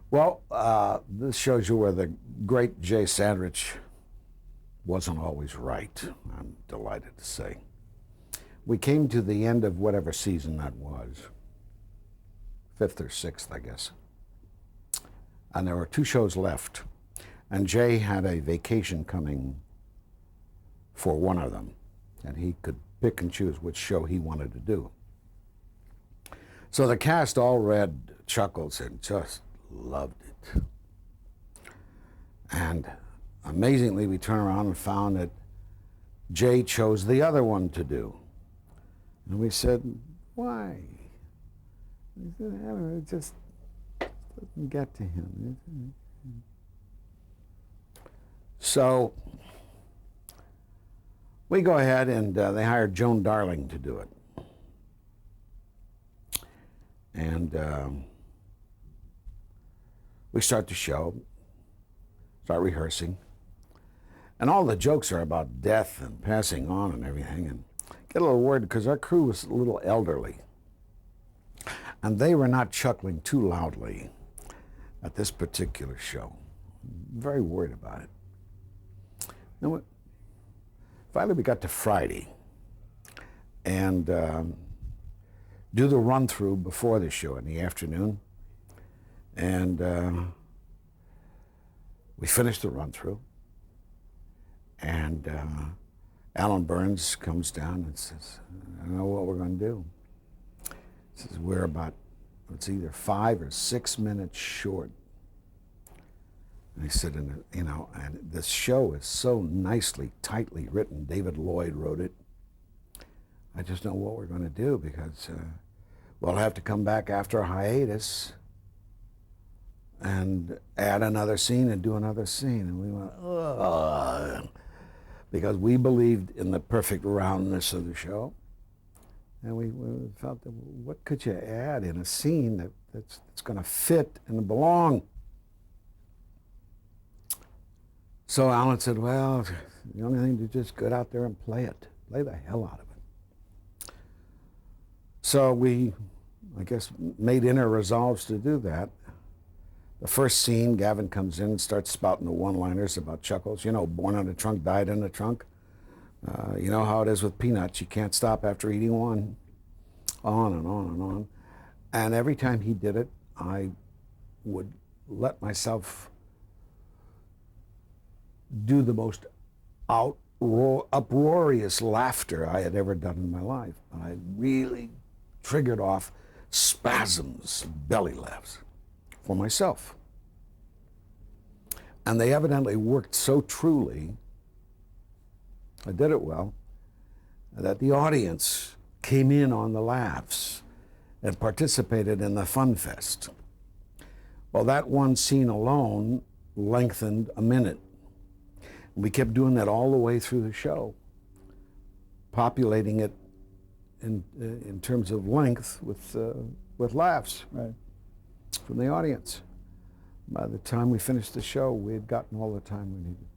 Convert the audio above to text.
Well, this shows you where the great Jay Sandrich wasn't always right, I'm delighted to say. We came to the end of whatever season that was, fifth or sixth, I guess. And there were 2 shows left. And Jay had a vacation coming for one of them. And he could pick and choose which show he wanted to do. So the cast all read Chuckles and just loved it. And amazingly, we turned around and found that Jay chose the other one to do. And we said, why? He said, I don't know, it just doesn't get to him. So we go ahead and they hired Joan Darling to do it. And we start the show, start rehearsing. And all the jokes are about death and passing on and everything. And get a little worried because our crew was a little elderly. And they were not chuckling too loudly at this particular show. Very worried about it. And finally we got to Friday and do the run-through before the show in the afternoon. And we finished the run-through. And Alan Burns comes down and says, I don't know what we're going to do. He says, we're about, it's either 5 or 6 minutes short. And he said, and this show is so nicely, tightly written. David Lloyd wrote it. I just don't know what we're going to do because we'll have to come back after a hiatus and add another scene and do another scene. And we went, ugh. Because we believed in the perfect roundness of the show. And we felt that what could you add in a scene that's going to fit and belong? So Alan said, well, the only thing to just get out there and play it. Play the hell out of it. So we, I guess, made inner resolves to do that. The first scene, Gavin comes in and starts spouting the one-liners about Chuckles. You know, born in a trunk, died in a trunk. You know how it is with peanuts. You can't stop after eating one. On and on and on. And every time he did it, I would let myself do the most uproarious laughter I had ever done in my life. I really triggered off spasms, belly laughs for myself. And they evidently worked so truly, I did it well, that the audience came in on the laughs and participated in the fun fest. Well, that one scene alone lengthened a minute. We kept doing that all the way through the show, populating it in terms of length with laughs. Right. From the audience. By the time we finished the show, we had gotten all the time we needed.